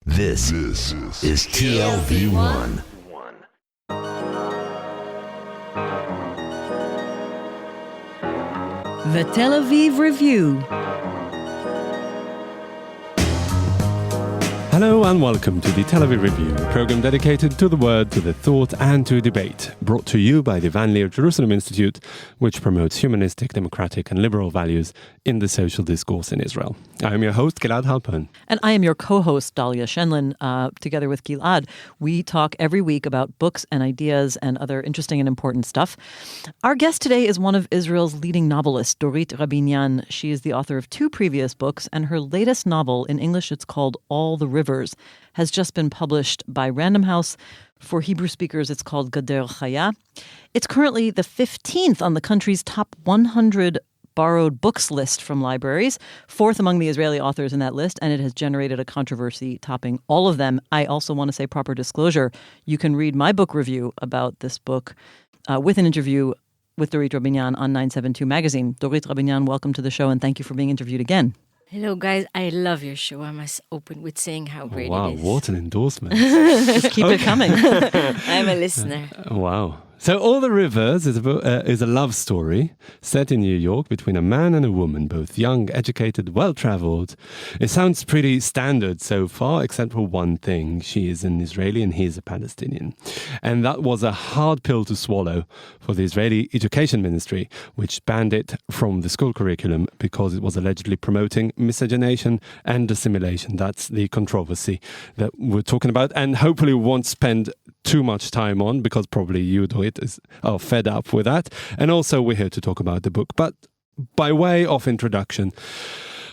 This is TLV1. The Tel Aviv Review. Hello and welcome to the Tel Aviv Review, a program dedicated to the word, to the thought and to debate, brought to you by the Van Leer Jerusalem Institute, which promotes humanistic, democratic and liberal values in the social discourse in Israel. I am your host, Gilad Halpern. And I am your co-host, Dalia Shenlin. Together with Gilad, we talk every week about books and ideas and other interesting and important stuff. Our guest today is one of Israel's leading novelists, Dorit Rabinyan. She is the author of 2 previous books, and her latest novel, in English it's called All the Rivers, has just been published by Random House. For Hebrew speakers, it's called Gader Chaya. It's currently the 15th on the country's top 100 borrowed books list from libraries, 4th among the Israeli authors in that list, and it has generated a controversy topping all of them. I also want to say, proper disclosure, you can read my book review about this book with an interview with Dorit Rabinyan on 972 magazine. Dorit Rabinyan, welcome to the show, and thank you for being interviewed again. Hello, guys. I love your show. I must open with saying how great it is. Wow, what an endorsement. Just keep it coming. I'm a listener. Wow. So All the Rivers is a love story set in New York between a man and a woman, both young, educated, well-traveled. It sounds pretty standard so far, except for one thing. She is an Israeli and he is a Palestinian. And that was a hard pill to swallow for the Israeli Education Ministry, which banned it from the school curriculum because it was allegedly promoting miscegenation and assimilation. That's the controversy that we're talking about, and hopefully we won't spend too much time on, because probably you, Dorit, are fed up with that. And also we're here to talk about the book. But by way of introduction,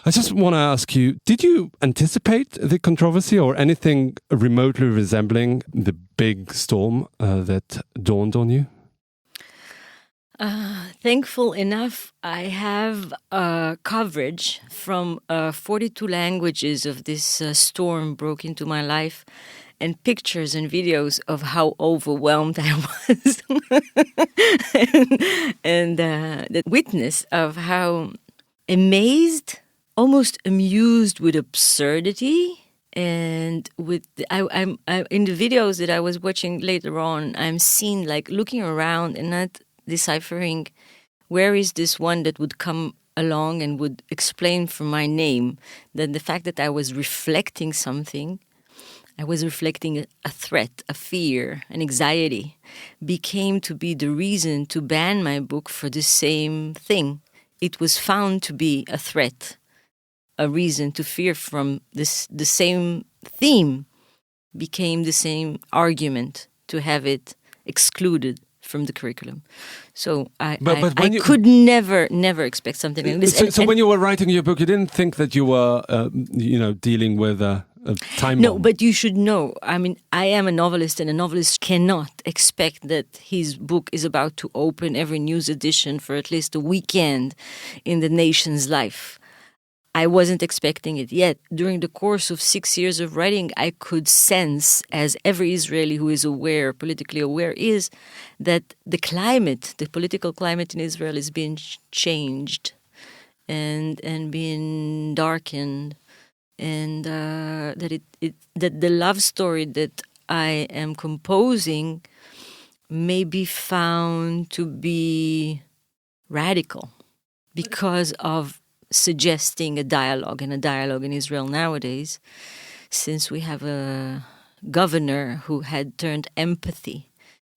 I just want to ask you, did you anticipate the controversy or anything remotely resembling the big storm that dawned on you? Thankful enough, I have coverage from 42 languages of this storm broke into my life, and pictures and videos of how overwhelmed I was. and the witness of how amazed, almost amused with absurdity. And with I'm in the videos that I was watching later on, I'm seen like looking around and not deciphering where is this one that would come along and would explain for my name. That the fact that I was reflecting something, I was reflecting a threat, a fear, an anxiety, became to be the reason to ban my book for the same thing. It was found to be a threat, a reason to fear from this. The same theme became the same argument to have it excluded from the curriculum. So I could never expect something like this. So when you were writing your book, you didn't think that you were, dealing with a time bomb? No, but you should know. I mean, I am a novelist, and a novelist cannot expect that his book is about to open every news edition for at least a weekend in the nation's life. I wasn't expecting it yet. During the course of 6 years of writing, I could sense, as every Israeli who is aware, politically aware, is that the political climate in Israel is being changed and being darkened. And that the love story that I am composing may be found to be radical because of suggesting a dialogue in Israel nowadays, since we have a governor who had turned empathy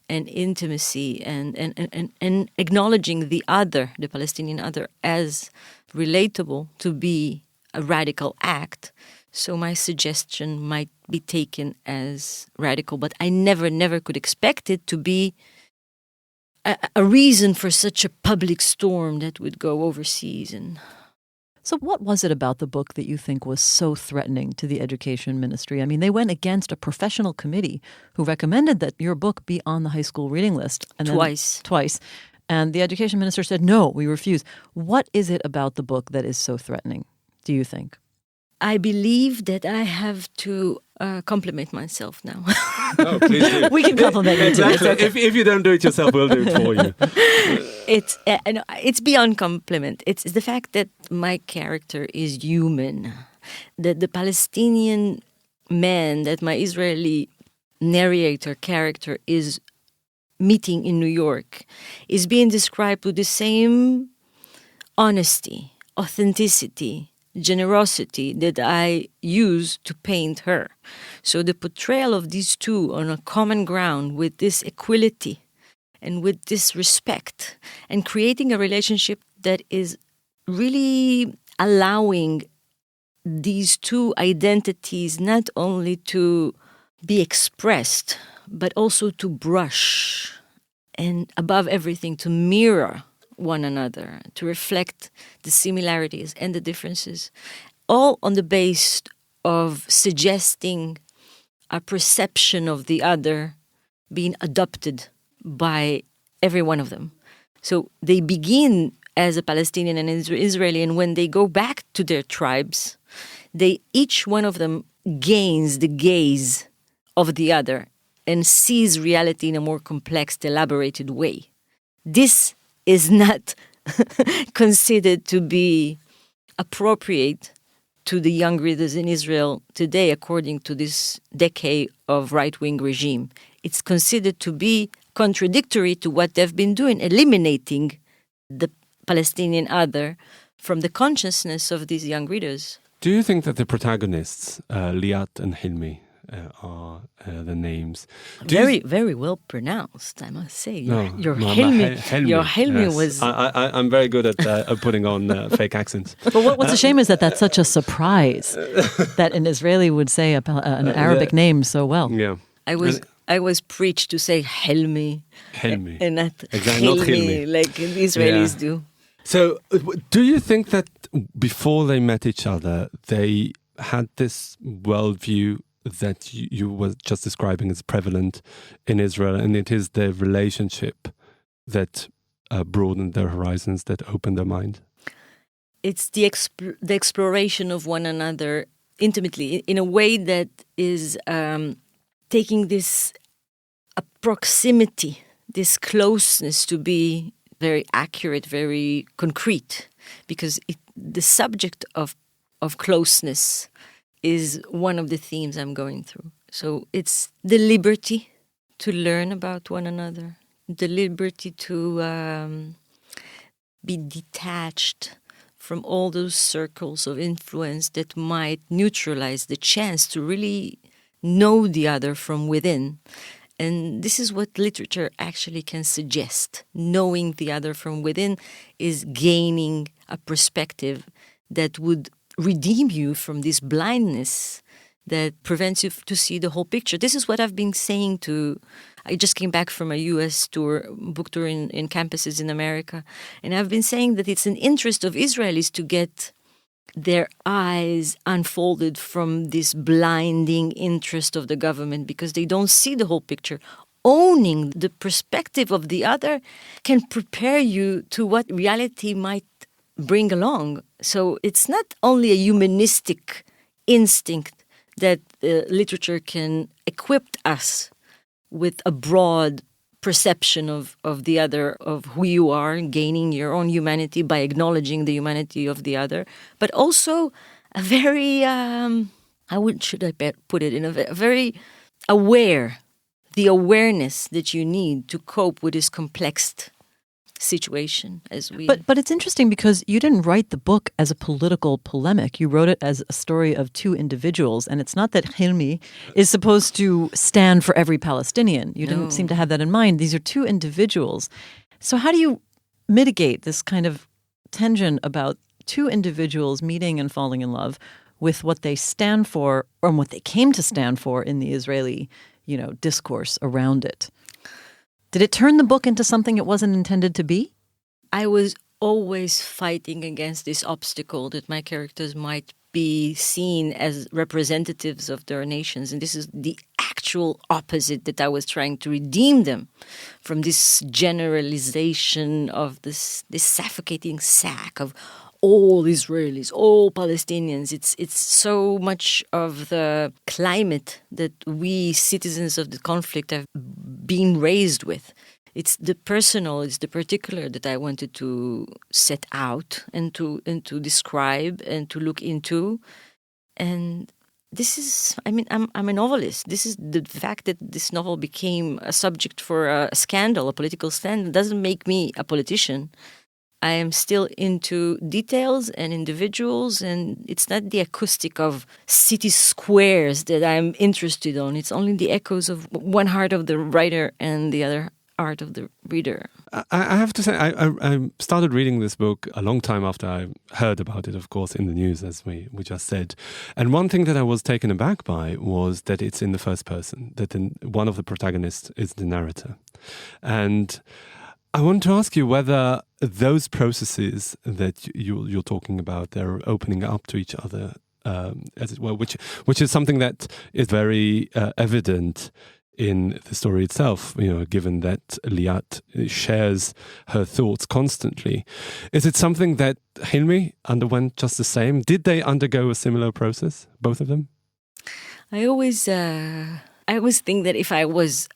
and intimacy and acknowledging the other, the Palestinian other, as relatable to be a radical act. So my suggestion might be taken as radical, but I never could expect it to be a reason for such a public storm that would go overseas. So what was it about the book that you think was so threatening to the education ministry? I mean, they went against a professional committee who recommended that your book be on the high school reading list. And Twice. And the education minister said, no, we refuse. What is it about the book that is so threatening, do you think? I believe that I have to compliment myself now. Oh, please do. We can compliment you too. Exactly. If you don't do it yourself, we'll do it for you. It's beyond compliment. It's the fact that my character is human. That the Palestinian man that my Israeli narrator character is meeting in New York is being described with the same honesty, authenticity, generosity that I use to paint her. So the portrayal of these two on a common ground with this equality and with this respect and creating a relationship that is really allowing these two identities not only to be expressed, but also to brush and above everything to mirror one another, to reflect the similarities and the differences, all on the base of suggesting a perception of the other being adopted by every one of them. So they begin as a Palestinian and Israeli, and when they go back to their tribes, each one of them gains the gaze of the other and sees reality in a more complex, elaborated way. This is not considered to be appropriate to the young readers in Israel today, according to this decade of right-wing regime. It's considered to be contradictory to what they've been doing, eliminating the Palestinian other from the consciousness of these young readers. Do you think that the protagonists, Liat and Hilmi, are the names? Very well pronounced, I must say. Your Hilmi. Your Hilmi Yes. was... I'm very good at putting on fake accents. But what's a shame is that that's such a surprise that an Israeli would say an Arabic name so well. Yeah. I was preached to say Hilmi. Hilmi. And not Exactly, not Hilmi, Hilmi. like the Israelis do. So, do you think that before they met each other, they had this worldview that you were just describing as prevalent in Israel, and it is their relationship that broadened their horizons, that opened their mind? It's the exploration of one another intimately in a way that is taking this proximity, this closeness to be very accurate, very concrete, because the subject of closeness is one of the themes I'm going through. So it's the liberty to learn about one another, the liberty to be detached from all those circles of influence that might neutralize the chance to really know the other from within. And this is what literature actually can suggest. Knowing the other from within is gaining a perspective that would redeem you from this blindness that prevents you to see the whole picture. This is what I've been saying I just came back from a U.S. book tour in campuses in America. And I've been saying that it's an interest of Israelis to get their eyes unfolded from this blinding interest of the government because they don't see the whole picture. Owning the perspective of the other can prepare you to what reality might bring along. So it's not only a humanistic instinct that literature can equip us with a broad perception of the other, of who you are, gaining your own humanity by acknowledging the humanity of the other, but also a very, should I put it, in a very aware, the awareness that you need to cope with this complex situation as we... But it's interesting because you didn't write the book as a political polemic. You wrote it as a story of two individuals. And it's not that Hilmi is supposed to stand for every Palestinian. You didn't seem to have that in mind. These are two individuals. So how do you mitigate this kind of tension about two individuals meeting and falling in love with what they stand for or what they came to stand for in the Israeli, discourse around it? Did it turn the book into something it wasn't intended to be? I was always fighting against this obstacle that my characters might be seen as representatives of their nations. And this is the actual opposite, that I was trying to redeem them from this generalization of this suffocating sack of all Israelis, all Palestinians. It's so much of the climate that we citizens of the conflict have been raised with. It's the personal, it's the particular that I wanted to set out and to describe and to look into. And I'm a novelist. This is the fact that this novel became a subject for a scandal, a political scandal, doesn't make me a politician. I am still into details and individuals, and it's not the acoustic of city squares that I'm interested in. It's only the echoes of one heart of the writer and the other heart of the reader. I have to say, I started reading this book a long time after I heard about it, of course, in the news, as we just said. And one thing that I was taken aback by was that it's in the first person, that one of the protagonists is the narrator. And I want to ask you whether those processes that you're talking about, they're opening up to each other, as it were, which is something that is very evident in the story itself, given that Liat shares her thoughts constantly. Is it something that Hilmi underwent just the same? Did they undergo a similar process, both of them? I always think that if I was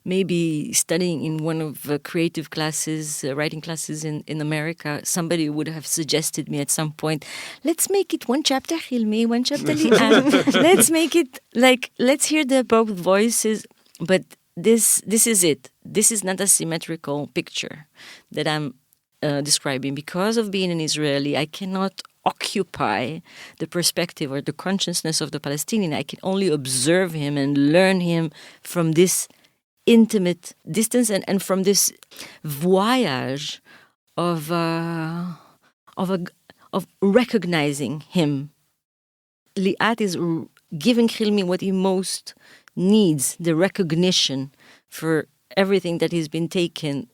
maybe studying in one of the creative classes, writing classes in America, somebody would have suggested me at some point, let's make it one chapter Hilmi, one chapter Liat. Let's make it let's hear the both voices. But this is it. This is not a symmetrical picture that I'm describing. Because of being an Israeli, I cannot occupy the perspective or the consciousness of the Palestinian. I can only observe him and learn him from this intimate distance and from this voyage of recognizing him. Liat is giving Hilmi what he most needs, the recognition for everything that has been taken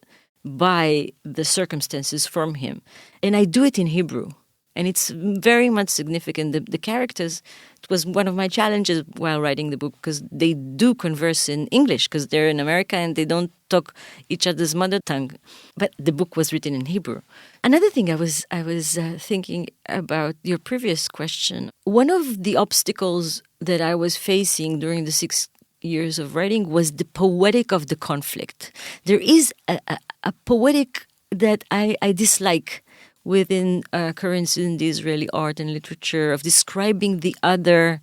by the circumstances from him. And I do it in Hebrew. And it's very much significant. The characters, it was one of my challenges while writing the book, because they do converse in English, because they're in America and they don't talk each other's mother tongue. But the book was written in Hebrew. Another thing I was thinking about your previous question. One of the obstacles that I was facing during the 6 years of writing was the poetic of the conflict. There is a poetic that I dislike within currents in the Israeli art and literature of describing the other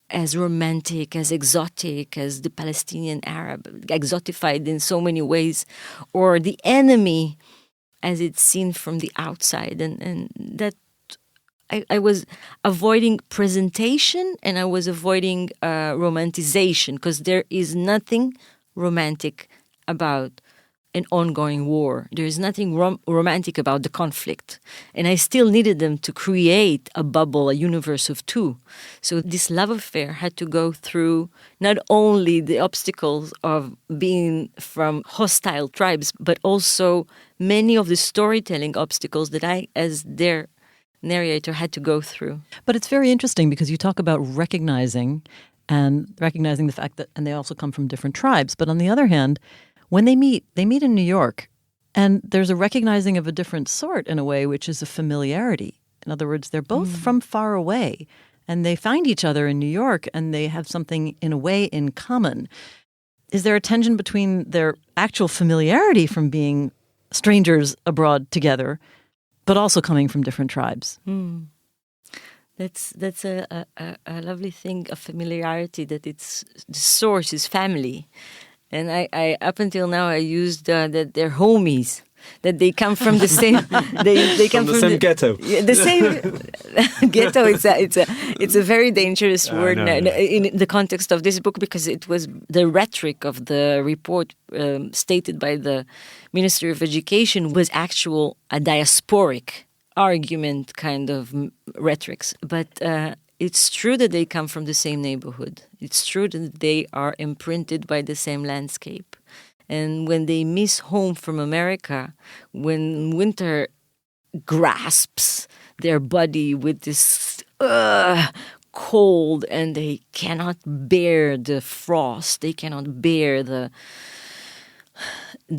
as romantic, as exotic, as the Palestinian Arab, exotified in so many ways, or the enemy as it's seen from the outside. And that I was avoiding presentation and I was avoiding romanticization, because there is nothing romantic about an ongoing war. There is nothing romantic about the conflict. And I still needed them to create a bubble, a universe of two. So this love affair had to go through not only the obstacles of being from hostile tribes, but also many of the storytelling obstacles that I, as their narrator, had to go through. But it's very interesting because you talk about recognizing the fact that, and they also come from different tribes. But on the other hand, when they meet in New York, and there's a recognizing of a different sort in a way, which is a familiarity. In other words, they're both from far away, and they find each other in New York, and they have something in a way in common. Is there a tension between their actual familiarity from being strangers abroad together, but also coming from different tribes? That's a lovely thing of familiarity, that it's the source is family. And I up until now I used that they're homies, that they come from the same they come from the same ghetto. Yeah, the same ghetto. It's a very dangerous word in the context of this book, because it was the rhetoric of the report stated by the Ministry of Education was a diasporic argument kind of rhetorics, but. It's true that they come from the same neighborhood. It's true that they are imprinted by the same landscape. And when they miss home from America, when winter grasps their body with this cold and they cannot bear the frost, they cannot bear the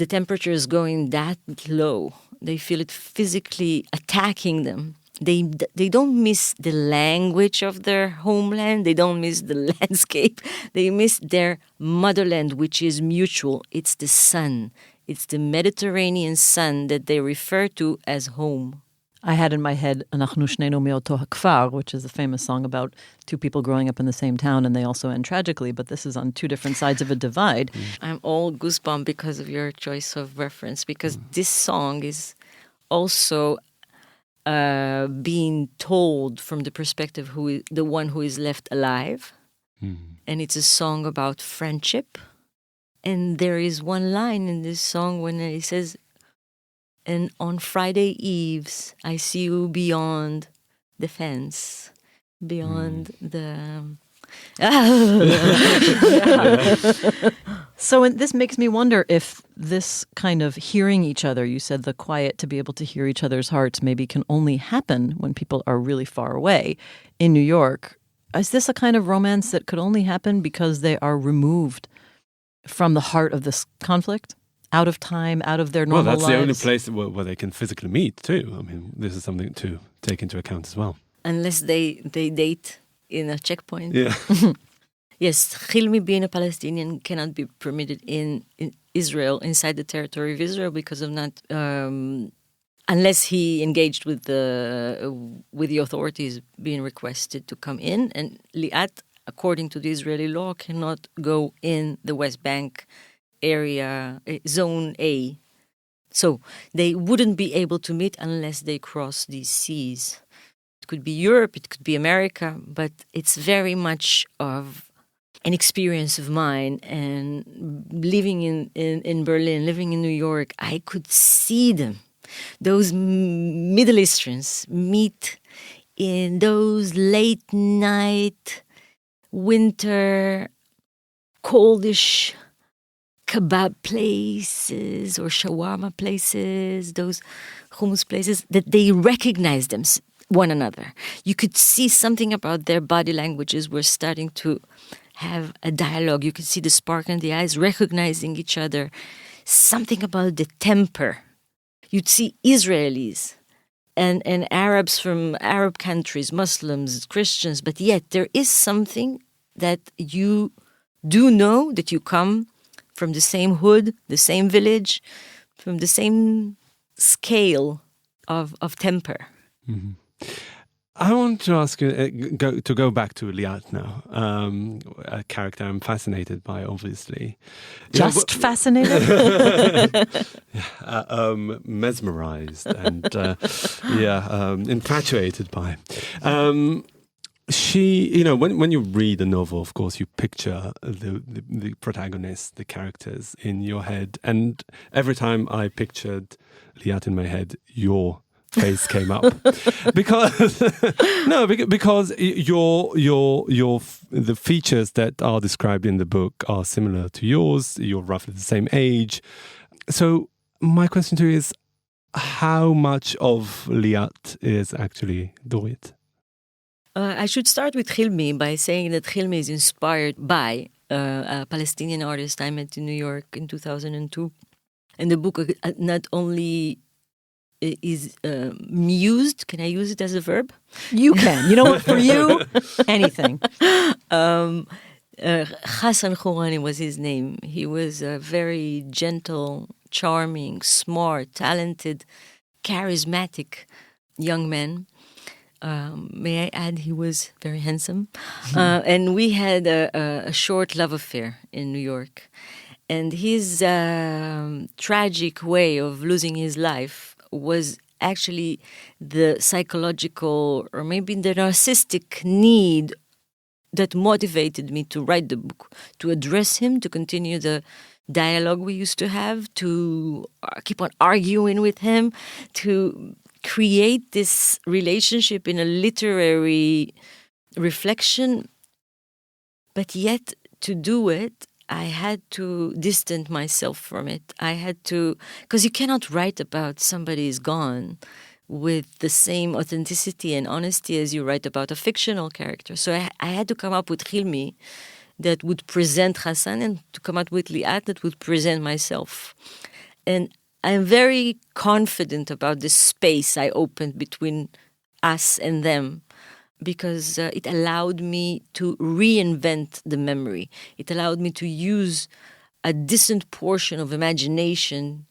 temperatures going that low, they feel it physically attacking them. They don't miss the language of their homeland. They don't miss the landscape. They miss their motherland, which is mutual. It's the sun. It's the Mediterranean sun that they refer to as home. I had in my head "Anachnu shnenu me'oto hakfar," which is a famous song about two people growing up in the same town, and they also end tragically, but this is on two different sides of a divide. I'm all goosebump because of your choice of reference, because this song is also being told from the perspective the one who is left alive. And it's a song about friendship. And there is one line in this song when he says, "And on Friday eves, I see you beyond the fence, beyond the..." So this makes me wonder if this kind of hearing each other, you said the quiet to be able to hear each other's hearts maybe can only happen when people are really far away. In New York, is this a kind of romance that could only happen because they are removed from the heart of this conflict? Out of time, out of their normal lives? Well, that's the only place where they can physically meet too. I mean, this is something to take into account as well. Unless they date in a checkpoint. Yeah. Yes, Hilmi being a Palestinian cannot be permitted in Israel, inside the territory of Israel, because of not, unless he engaged with the authorities being requested to come in. And Liat, according to the Israeli law, cannot go in the West Bank area, zone A. So they wouldn't be able to meet unless they cross these seas. It could be Europe, it could be America, but it's very much of an experience of mine. And living in Berlin, living in New York, I could see them. Those Middle Easterns meet in those late night, winter, coldish kebab places or shawarma places, those hummus places, that they recognize one another. You could see something about their body languages were starting to have a dialogue. You could see the spark in the eyes, recognizing each other. Something about the temper. You'd see Israelis and Arabs from Arab countries, Muslims, Christians, but yet there is something that you do know that you come from the same hood, the same village, from the same scale of temper. Mm-hmm. I want to ask you to go back to Liat now, a character I'm fascinated by, obviously. Just fascinated? Mesmerized and infatuated by. She, when you read a novel, of course, you picture the protagonists, the characters in your head. And every time I pictured Liat in my head, your face came up because the features that are described in the book are similar to yours. You're roughly the same age. So my question to you is, how much of Liat is actually Dorit? I should start with Hilmi by saying that Hilmi is inspired by a Palestinian artist I met in New York in 2002. And the book not only is mused. Can I use it as a verb? You can. You know what? For you, anything. Hassan Khourani was his name. He was a very gentle, charming, smart, talented, charismatic young man. May I add, he was very handsome. And we had a short love affair in New York. And his tragic way of losing his life was actually the psychological or maybe the narcissistic need that motivated me to write the book, to address him, to continue the dialogue we used to have, to keep on arguing with him, to create this relationship in a literary reflection. But yet, to do it, I had to distance myself from it. I had to, because you cannot write about somebody is gone with the same authenticity and honesty as you write about a fictional character. So I had to come up with Hilmi that would present Hassan and to come up with Liat that would present myself. And I'm very confident about this space I opened between us and them, because it allowed me to reinvent the memory. It allowed me to use a distant portion of imagination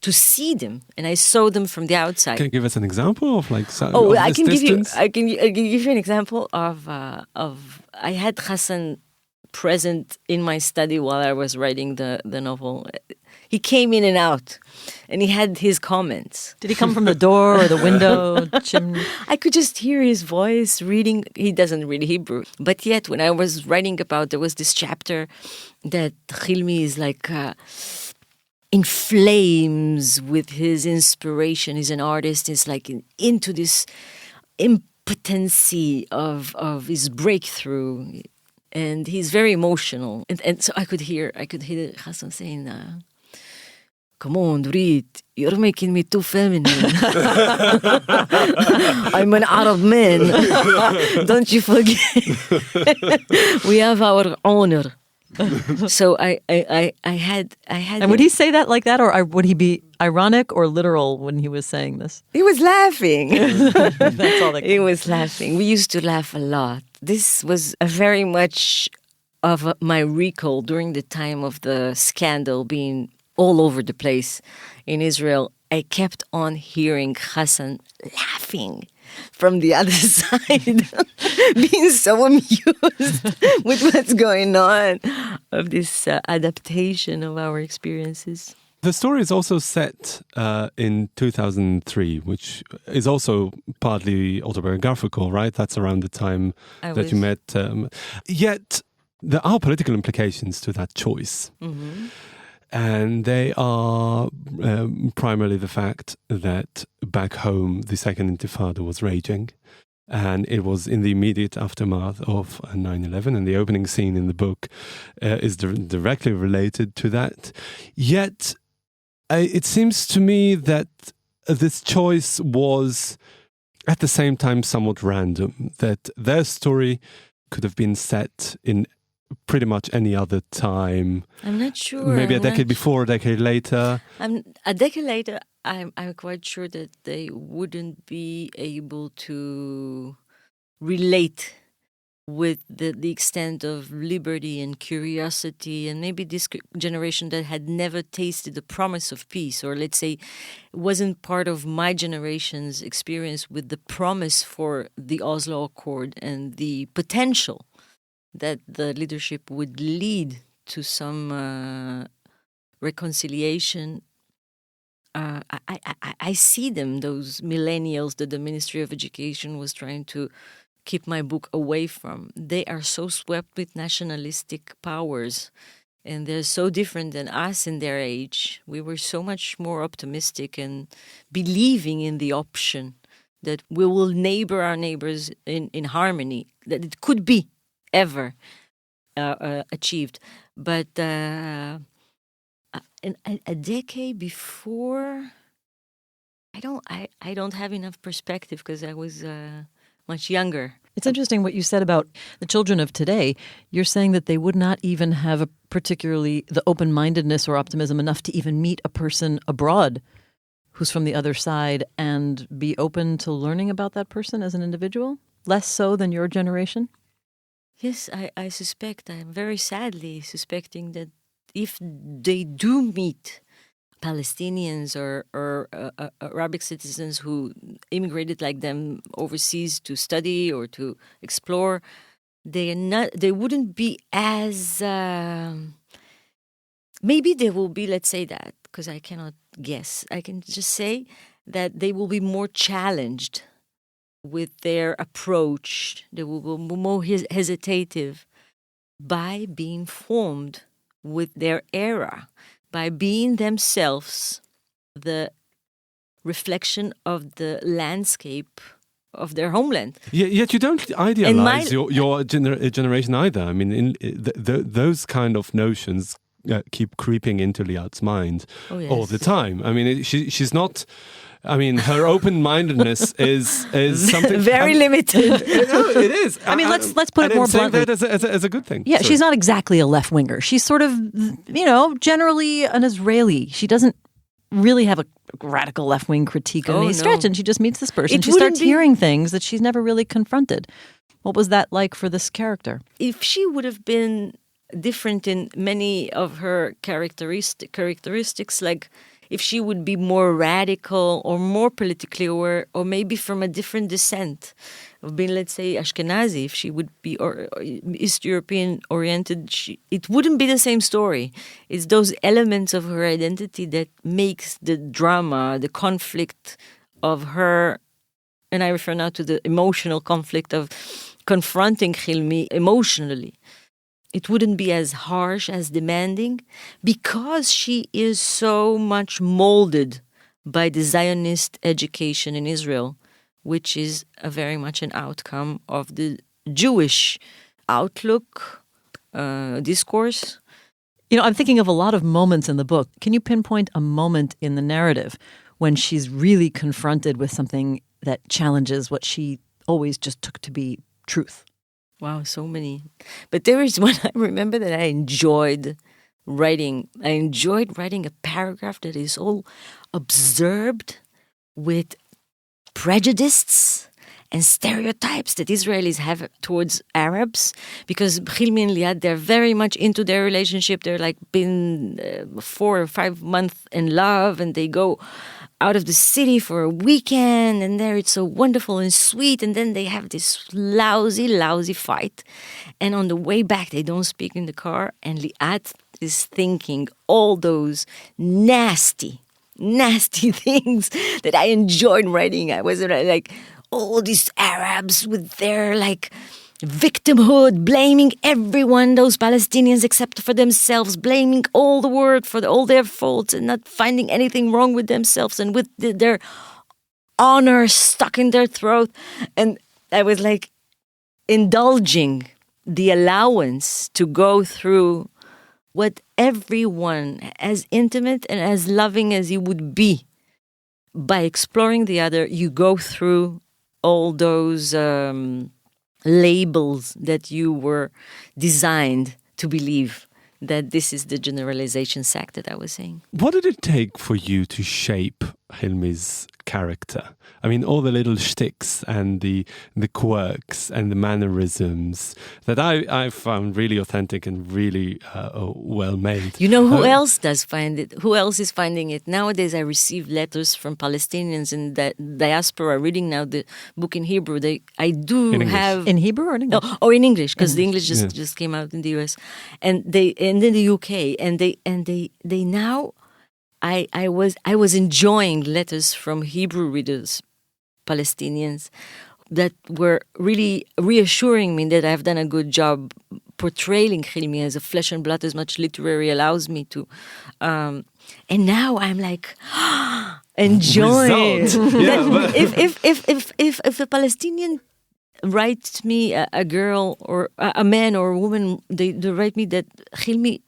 to see them, and I saw them from the outside. Can you give us an example of like? Oh, of I this can give you. distance? I can give you an example of. I had Hassan present in my study while I was writing the novel. He came in and out, and he had his comments. Did he come from the door or the window, chimney? I could just hear his voice reading. He doesn't read Hebrew. But yet, when I was writing about, there was this chapter that Hilmi is like in flames with his inspiration. He's an artist. He's like into this impotency of his breakthrough. And he's very emotional. And so I could hear Hassan saying, come on, Dorit, you're making me too feminine. I'm an Arab man. Don't you forget. We have our honor. So I had. And would he say that like that, or would he be ironic or literal when he was saying this? He was laughing. That's all that He was laughing. We used to laugh a lot. This was a very much of my recall during the time of the scandal being all over the place in Israel. I kept on hearing Hassan laughing from the other side, being so amused with what's going on of this adaptation of our experiences. The story is also set in 2003, which is also partly autobiographical, right? That's around the time that you met. Yet there are political implications to that choice. Mm-hmm. And they are primarily the fact that back home, the Second Intifada was raging. And it was in the immediate aftermath of 9/11. And the opening scene in the book is directly related to that. Yet, it seems to me that this choice was at the same time somewhat random, that their story could have been set in pretty much any other time. I'm not sure. Maybe a decade before, a decade later. A decade later, I'm quite sure that they wouldn't be able to relate with the extent of liberty and curiosity, and maybe this generation that had never tasted the promise of peace, or let's say wasn't part of my generation's experience with the promise for the Oslo Accord and the potential that the leadership would lead to some reconciliation. I see them, those millennials that the Ministry of Education was trying to keep my book away from. They are so swept with nationalistic powers, and they're so different than us in their age. We were so much more optimistic and believing in the option that we will neighbor our neighbors in harmony, that it could be ever achieved. But a decade before, I don't have enough perspective because I was much younger. It's interesting what you said about the children of today. You're saying that they would not even have particularly the open-mindedness or optimism enough to even meet a person abroad who's from the other side and be open to learning about that person as an individual? Less so than your generation? Yes, I suspect. I'm very sadly suspecting that if they do meet Palestinians or Arabic citizens who immigrated like them overseas to study or to explore, they wouldn't be as maybe they will be, let's say that, because I cannot guess. I can just say that they will be more challenged with their approach. They will be more hesitative by being formed with their era, by being themselves the reflection of the landscape of their homeland. Yet you don't idealize your generation either. I mean, those kind of notions keep creeping into Liat's mind all the time. I mean, she's not... I mean, her open-mindedness is something very limited. No, it is. I mean, let's put it more bluntly. That as a good thing. Yeah, she's not exactly a left-winger. She's sort of, generally an Israeli. She doesn't really have a radical left-wing critique of any stretch, and she just meets this person. She starts hearing things that she's never really confronted. What was that like for this character? If she would have been different in many of her characteristics, like if she would be more radical or more politically aware, or maybe from a different descent of being, let's say, Ashkenazi, if she would be or East European oriented, it wouldn't be the same story. It's those elements of her identity that makes the drama, the conflict of her, and I refer now to the emotional conflict of confronting Hilmi emotionally. It wouldn't be as harsh, as demanding, because she is so much molded by the Zionist education in Israel, which is very much an outcome of the Jewish outlook, discourse. You know, I'm thinking of a lot of moments in the book. Can you pinpoint a moment in the narrative when she's really confronted with something that challenges what she always just took to be truth? Wow, so many. But there is one I remember that I enjoyed writing. I enjoyed writing a paragraph that is all observed with prejudices and stereotypes that Israelis have towards Arabs, because Hilmi and Liad, they're very much into their relationship. They're like been 4 or 5 months in love, and they go out of the city for a weekend, and there it's so wonderful and sweet, and then they have this lousy fight, and on the way back they don't speak in the car, and Liat is thinking all those nasty things that I enjoyed writing. I was like, all these Arabs with their like victimhood, blaming everyone, those Palestinians except for themselves, blaming all the world for all their faults and not finding anything wrong with themselves, and with their honor stuck in their throat. And I was like indulging the allowance to go through what everyone, as intimate and as loving as you would be, by exploring the other, you go through all those labels that you were designed to believe, that this is the generalization sack that I was saying. What did it take for you to shape Hilmi's character? I mean, all the little shticks and the quirks and the mannerisms that I found really authentic and really well made. You know who else does find it? Who else is finding it? Nowadays, I receive letters from Palestinians in the diaspora reading now the book in Hebrew. I do have in Hebrew or in English? Oh, or in English, because the English just came out in the US, and in the UK, and they now. I was enjoying letters from Hebrew readers, Palestinians, that were really reassuring me that I've done a good job portraying Hilmi as a flesh and blood, as much literary allows me to. And now I'm like enjoying. If a Palestinian writes me a girl or a man or a woman, they write me that Hilmi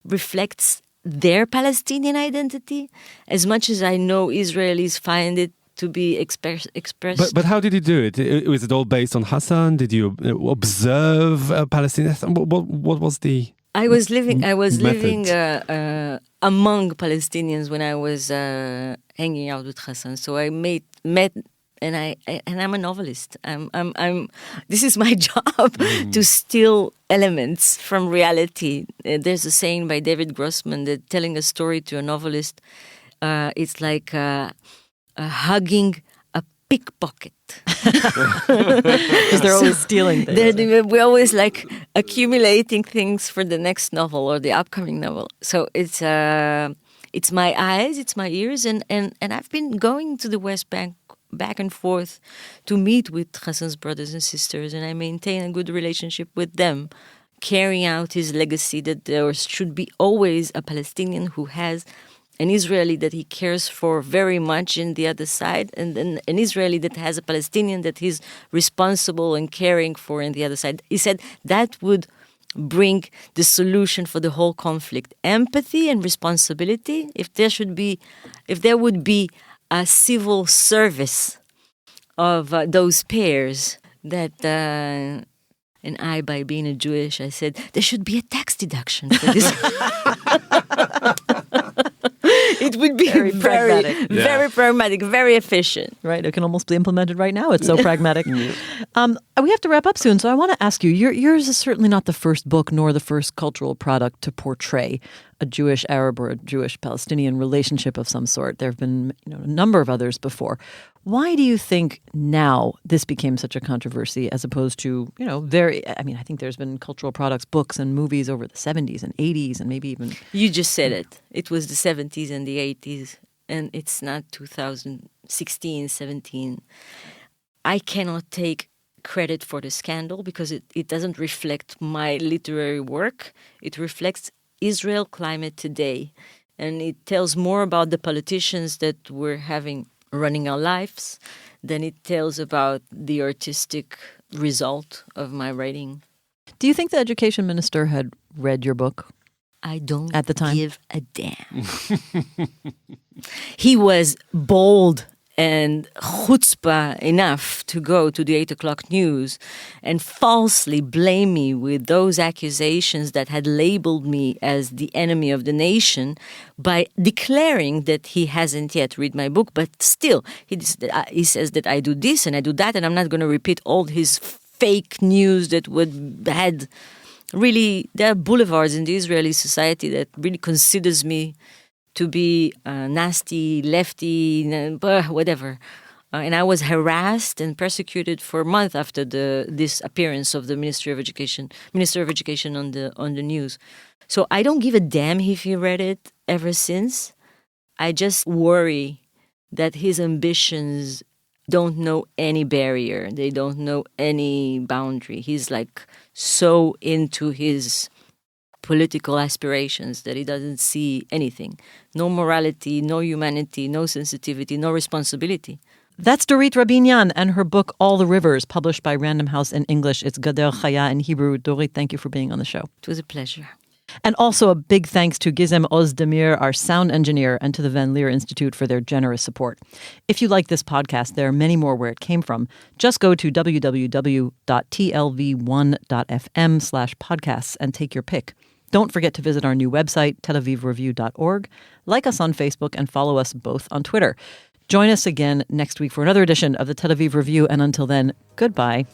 reflects their Palestinian identity, as much as I know Israelis find it to be expressed. But how did you do it? Was it all based on Hassan? Did you observe Palestinians? What was the? I was living among Palestinians when I was hanging out with Hassan. So I met. And I'm a novelist. This is my job to steal elements from reality. There's a saying by David Grossman that telling a story to a novelist, it's like hugging a pickpocket. Because they're always stealing things. We're always like accumulating things for the next novel or the upcoming novel. So it's my eyes, it's my ears, and I've been going to the West Bank back and forth to meet with Hassan's brothers and sisters, and I maintain a good relationship with them, carrying out his legacy that there should be always a Palestinian who has an Israeli that he cares for very much in the other side, and then an Israeli that has a Palestinian that he's responsible and caring for in the other side. He said that would bring the solution for the whole conflict. Empathy and responsibility, if there would be a civil service of those pairs that, and I, by being a Jewish, I said, there should be a tax deduction for this. it would be Very pragmatic. very pragmatic, very efficient. Right. It can almost be implemented right now. It's so pragmatic. We have to wrap up soon, so I want to ask you, yours is certainly not the first book nor the first cultural product to portray a Jewish Arab or a Jewish Palestinian relationship of some sort. There have been a number of others before. Why do you think now this became such a controversy as opposed to, I think there's been cultural products, books and movies over the 70s and 80s and maybe even... You just said it. It was the 70s and the 80s, and it's not 2016, 17. I cannot take credit for the scandal because it doesn't reflect my literary work. It reflects Israel climate today, and it tells more about the politicians that we're running our lives than it tells about the artistic result of my writing. Do you think the education minister had read your book? I don't at the time give a damn. He was bold and chutzpah enough to go to the 8 o'clock news and falsely blame me with those accusations that had labeled me as the enemy of the nation by declaring that he hasn't yet read my book, but still he says that I do this and I do that, and I'm not going to repeat all his fake news that had really, there are boulevards in the Israeli society that really considers me to be nasty, lefty, whatever. And I was harassed and persecuted for a month after this appearance of the Minister of Education on the news. So I don't give a damn if he read it ever since. I just worry that his ambitions don't know any barrier. They don't know any boundary. He's like so into his political aspirations that he doesn't see anything. No morality, no humanity, no sensitivity, no responsibility. That's Dorit Rabinyan and her book, All the Rivers, published by Random House in English. It's Gader Chaya in Hebrew. Dorit, thank you for being on the show. It was a pleasure. And also a big thanks to Gizem Ozdemir, our sound engineer, and to the Van Leer Institute for their generous support. If you like this podcast, there are many more where it came from. Just go to www.tlv1.fm/podcasts and take your pick. Don't forget to visit our new website, telavivreview.org, like us on Facebook, and follow us both on Twitter. Join us again next week for another edition of the Tel Aviv Review, and until then, goodbye.